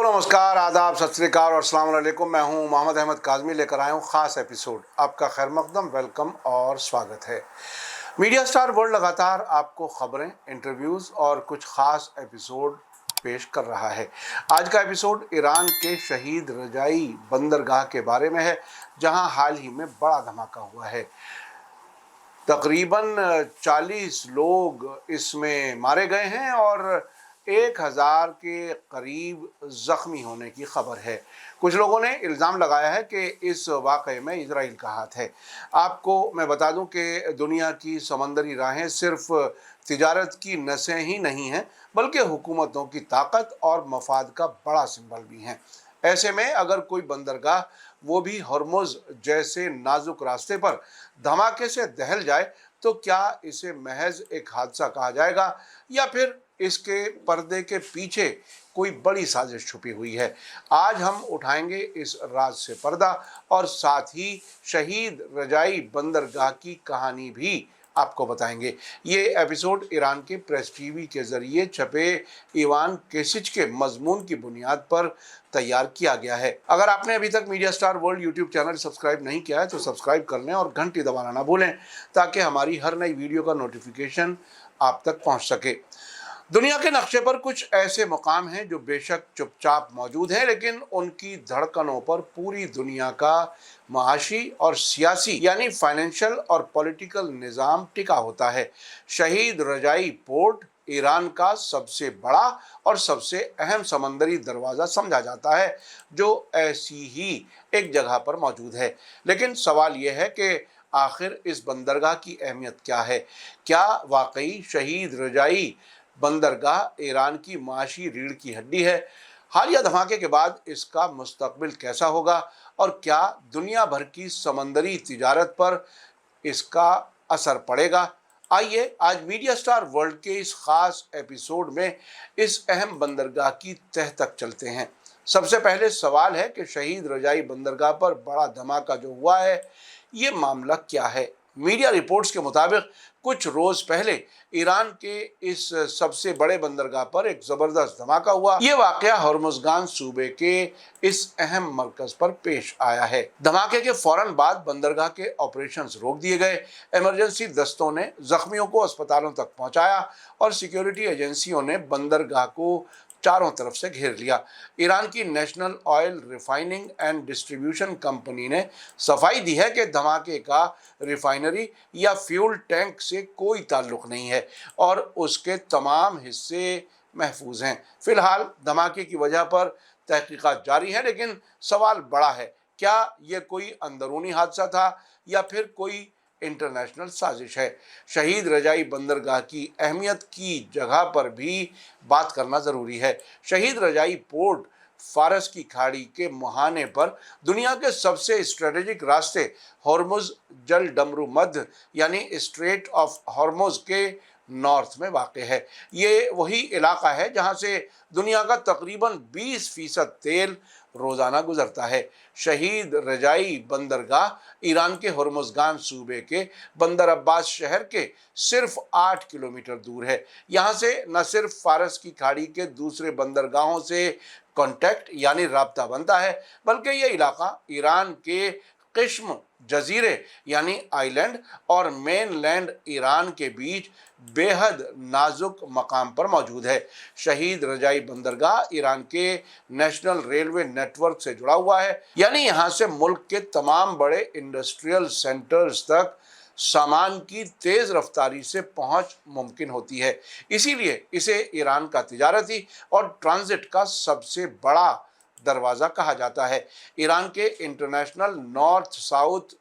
नमस्कार, आदाब, सत श्री अकाल और अस्सलाम वालेकुम। मैं हूं मोहम्मद अहमद काज़मी, लेकर आया हूं ख़ास एपिसोड। आपका खैर मकदम, वेलकम और स्वागत है। मीडिया स्टार वर्ल्ड लगातार आपको खबरें, इंटरव्यूज़ और कुछ ख़ास एपिसोड पेश कर रहा है। आज का एपिसोड ईरान के शहीद रजाई बंदरगाह के बारे में है, जहां हाल ही में बड़ा धमाका हुआ है। तकरीबन 40 लोग इसमें मारे गए हैं और 1000 के करीब ज़ख्मी होने की खबर है। कुछ लोगों ने इल्ज़ाम लगाया है कि इस वाक़े में इजराइल का हाथ है। आपको मैं बता दूं कि दुनिया की समंदरी राहें सिर्फ तिजारत की नसें ही नहीं हैं, बल्कि हुकूमतों की ताकत और मफाद का बड़ा सिंबल भी हैं। ऐसे में अगर कोई बंदरगाह, वो भी हॉर्मुज़ जैसे नाजुक रास्ते पर, धमाके से दहल जाए तो क्या इसे महज एक हादसा कहा जाएगा या फिर इसके पर्दे के पीछे कोई बड़ी साजिश छुपी हुई है? आज हम उठाएंगे इस राज से पर्दा और साथ ही शहीद रजाई बंदरगाह की कहानी भी आपको बताएंगे। ये एपिसोड ईरान के प्रेस टीवी के जरिए छपे इवान केसिच के मजमून की बुनियाद पर तैयार किया गया है। अगर आपने अभी तक media star world YouTube channel subscribe नहीं किया है तो सब्सक्राइब कर लें और घंटी दबाना ना भूलें, ताकि हमारी हर नई वीडियो का नोटिफिकेशन आप तक पहुंच सके। दुनिया के नक्शे पर कुछ ऐसे मुकाम हैं जो बेशक चुपचाप मौजूद हैं, लेकिन उनकी धड़कनों पर पूरी दुनिया का माशी और सियासी यानी फाइनेंशियल और पॉलिटिकल निज़ाम टिका होता है। शहीद रजाई पोर्ट ईरान का सबसे बड़ा और सबसे अहम समंदरी दरवाज़ा समझा जाता है, जो ऐसी ही एक जगह पर मौजूद है। लेकिन सवाल यह है कि आखिर इस बंदरगाह की अहमियत क्या है? क्या वाकई शहीद रजाई बंदरगाह ईरान की माशी रीढ़ की हड्डी है? हालिया धमाके के बाद इसका मुस्तकबिल कैसा होगा और क्या दुनिया भर की समंदरी तिजारत पर इसका असर पड़ेगा? आइए आज मीडिया स्टार वर्ल्ड के इस खास एपिसोड में इस अहम बंदरगाह की तह तक चलते हैं। सबसे पहले सवाल है कि शहीद रजाई बंदरगाह पर बड़ा धमाका जो हुआ है, ये मामला क्या है? मीडिया रिपोर्ट्स के मुताबिक कुछ रोज पहले ईरान के इस सबसे बड़े बंदरगाह पर एक जबरदस्त धमाका हुआ। ये वाकया हॉर्मुज़गान सूबे के इस अहम मरकज पर पेश आया है। धमाके के फौरन बाद बंदरगाह के ऑपरेशंस रोक दिए गए। इमरजेंसी दस्तों ने जख्मियों को अस्पतालों तक पहुंचाया और सिक्योरिटी एजेंसियों ने बंदरगाह को चारों तरफ से घेर लिया। ईरान की national oil refining and distribution company ने सफाई दी है कि धमाके का रिफाइनरी या फ्यूल टैंक से कोई ताल्लुक नहीं है और उसके तमाम हिस्से महफूज हैं। फिलहाल धमाके की वजह पर तहकीकात जारी है, लेकिन सवाल बड़ा है, क्या ये कोई अंदरूनी हादसा था या फिर कोई इंटरनेशनल साजिश है? शहीद रजाई बंदरगाह की अहमियत की जगह पर भी बात करना ज़रूरी है। शहीद रजाई पोर्ट फारस की खाड़ी के मुहाने पर दुनिया के सबसे स्ट्रेटेजिक रास्ते हॉर्मुज़ जल डमरू मध्य यानी स्ट्रेट ऑफ हॉर्मुज़ के नॉर्थ में वाक़ है। ये वही इलाका है जहाँ से दुनिया का तकरीबन 20% तेल रोज़ाना गुजरता है। शहीद रजाई बंदरगाह ईरान के हॉर्मुज़गान सूबे के बंदर अब्बास शहर के सिर्फ 8 किलोमीटर दूर है। यहाँ से न सिर्फ फारस की खाड़ी के दूसरे बंदरगाहों से कॉन्टैक्ट यानी राब्ता बनता है, बल्कि ये इलाका ईरान के किस्म जजीरे यानी आइलैंड और मेन लैंड ईरान के बीच बेहद नाजुक मकाम पर मौजूद है। शहीद रजाई बंदरगाह ईरान के नेशनल रेलवे नेटवर्क से जुड़ा हुआ है, यानी यहाँ से मुल्क के तमाम बड़े इंडस्ट्रियल सेंटर्स तक सामान की तेज़ रफ्तारी से पहुँच मुमकिन होती है। इसीलिए इसे ईरान का तिजारती और ट्रांजिट का सबसे बड़ा दरवाज़ा कहा जाता है। ईरान के international north south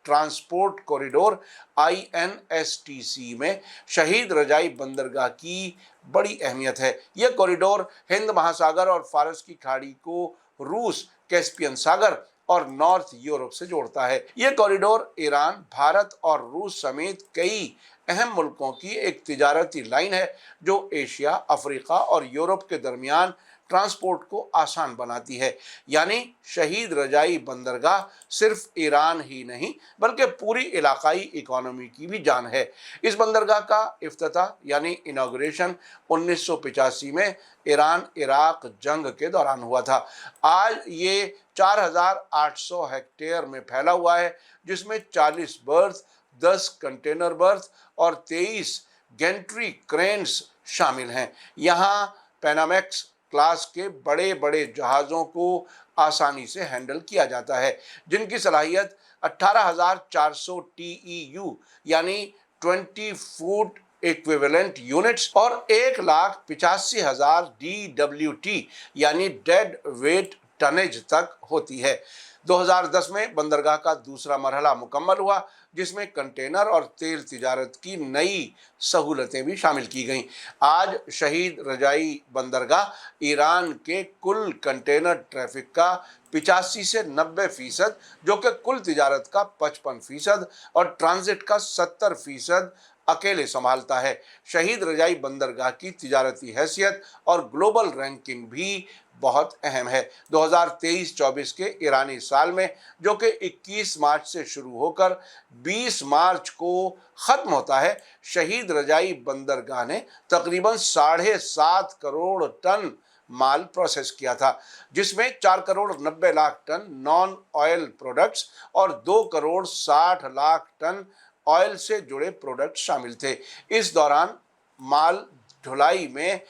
transport corridor INSTC में शहीद रजाई बंदरगाह की बड़ी अहमियत है। यह कॉरिडोर हिंद महासागर और फारस की खाड़ी को रूस, कैस्पियन सागर और नॉर्थ यूरोप से जोड़ता है। यह कॉरिडोर ईरान, भारत और रूस समेत कई अहम मुल्कों की एक तिजारती लाइन है, जो एशिया, अफ्रीका और यूरोप के दरमियान ट्रांसपोर्ट को आसान बनाती है। यानी शहीद रजाई बंदरगाह सिर्फ ईरान ही नहीं बल्कि पूरी इलाकाई इकोनॉमी की भी जान है। इस बंदरगाह का इफ्तिताह यानी इनॉग्रेशन 1985 में ईरान इराक जंग के दौरान हुआ था। आज ये 4800 हेक्टेयर में फैला हुआ है, जिसमें 40 बर्थ, 10 कंटेनर बर्थ और 23 गेंट्री क्रेन्स शामिल हैं। यहाँ पैनामैक्स क्लास के बड़े बड़े जहाज़ों को आसानी से हैंडल किया जाता है, जिनकी सलाहियत 18,400 TEU यानी 20 फुट इक्विवेलेंट यूनिट्स और 1,85,000 DWT यानी डेड वेट टनेज तक होती है। 2010 में बंदरगाह का दूसरा मरहला मुकम्मल हुआ, जिसमें कंटेनर और तेल तिजारत की नई सहूलतें भी शामिल की गईं। आज शहीद रजाई बंदरगाह ईरान के कुल कंटेनर ट्रैफिक का 85 से 90%, जो कि कुल तिजारत का 55% और ट्रांजिट का 70% अकेले संभालता है। शहीद रजाई बंदरगाह की तिजारती हैसियत और ग्लोबल रैंकिंग भी बहुत अहम है। 2023-24 के ईरानी साल में, जो कि 21 मार्च से शुरू होकर 20 मार्च को ख़त्म होता है, शहीद रजाई बंदरगाह ने तकरीबन 7.5 करोड़ टन माल प्रोसेस किया था, जिसमें 4 crore 90 lakh ton non oil products और 2 करोड़ 60 लाख टन ऑयल से जुड़े प्रोडक्ट शामिल थे। इस दौरान माल ढुलाई में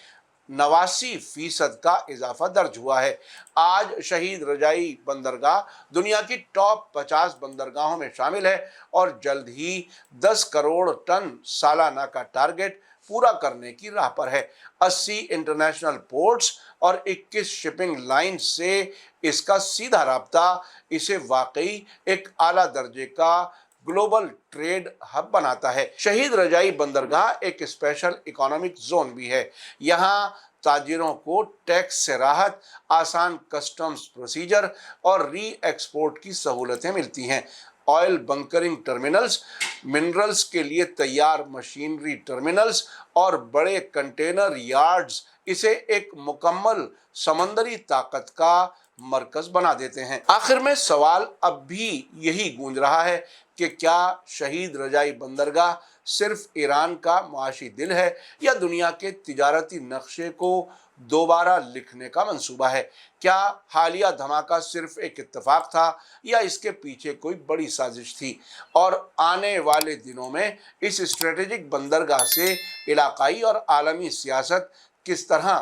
89% का इजाफा दर्ज हुआ है। आज शहीद रजाई बंदरगाह दुनिया की टॉप 50 बंदरगाहों में शामिल है और जल्द ही 10 करोड़ टन सालाना का टारगेट पूरा करने की राह पर है। 80 इंटरनेशनल पोर्ट्स और 21 शिपिंग लाइन से इसका सीधा राब्ता इसे वाकई एक आला दर्जे का ग्लोबल ट्रेड हब बनाता है। शहीद रजाई बंदरगाह एक स्पेशल इकोनॉमिक जोन भी है। यहाँ ताजिरों को टैक्स से राहत, आसान कस्टम्स प्रोसीजर और री एक्सपोर्ट की सहूलतें मिलती हैं। ऑयल बंकरिंग टर्मिनल्स, मिनरल्स के लिए तैयार मशीनरी टर्मिनल्स और बड़े कंटेनर यार्ड्स इसे एक मुकम्मल समंदरी ताकत का मरकज बना देते हैं। आखिर में सवाल अब भी यही गूंज रहा है कि क्या शहीद रजाई बंदरगाह सिर्फ ईरान का मुआशी दिल है या दुनिया के तिजारती नक्शे को दोबारा लिखने का मंसूबा है? क्या हालिया धमाका सिर्फ एक इत्तेफाक था या इसके पीछे कोई बड़ी साजिश थी? और आने वाले दिनों में इस स्ट्रेटेजिक बंदरगाह से इलाकाई और आलमी सियासत किस तरह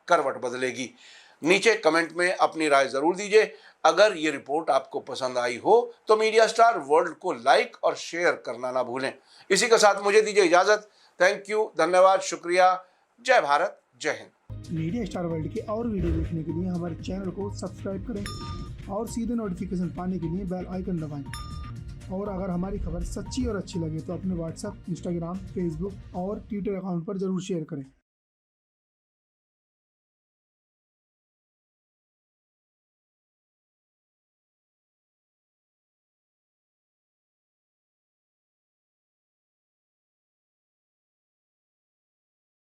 करवट बदलेगी? नीचे कमेंट में अपनी राय ज़रूर दीजिए। अगर ये रिपोर्ट आपको पसंद आई हो तो मीडिया स्टार वर्ल्ड को लाइक और शेयर करना ना भूलें। इसी के साथ मुझे दीजिए इजाज़त। थैंक यू, धन्यवाद, शुक्रिया। जय भारत, जय हिंद। मीडिया स्टार वर्ल्ड के और वीडियो देखने के लिए हमारे चैनल को सब्सक्राइब करें और सीधे नोटिफिकेशन पाने के लिए बेल आइकन दबाएं। और अगर हमारी खबर सच्ची और अच्छी लगे तो अपने व्हाट्सएप, इंस्टाग्राम, फेसबुक और ट्विटर अकाउंट पर ज़रूर शेयर करें।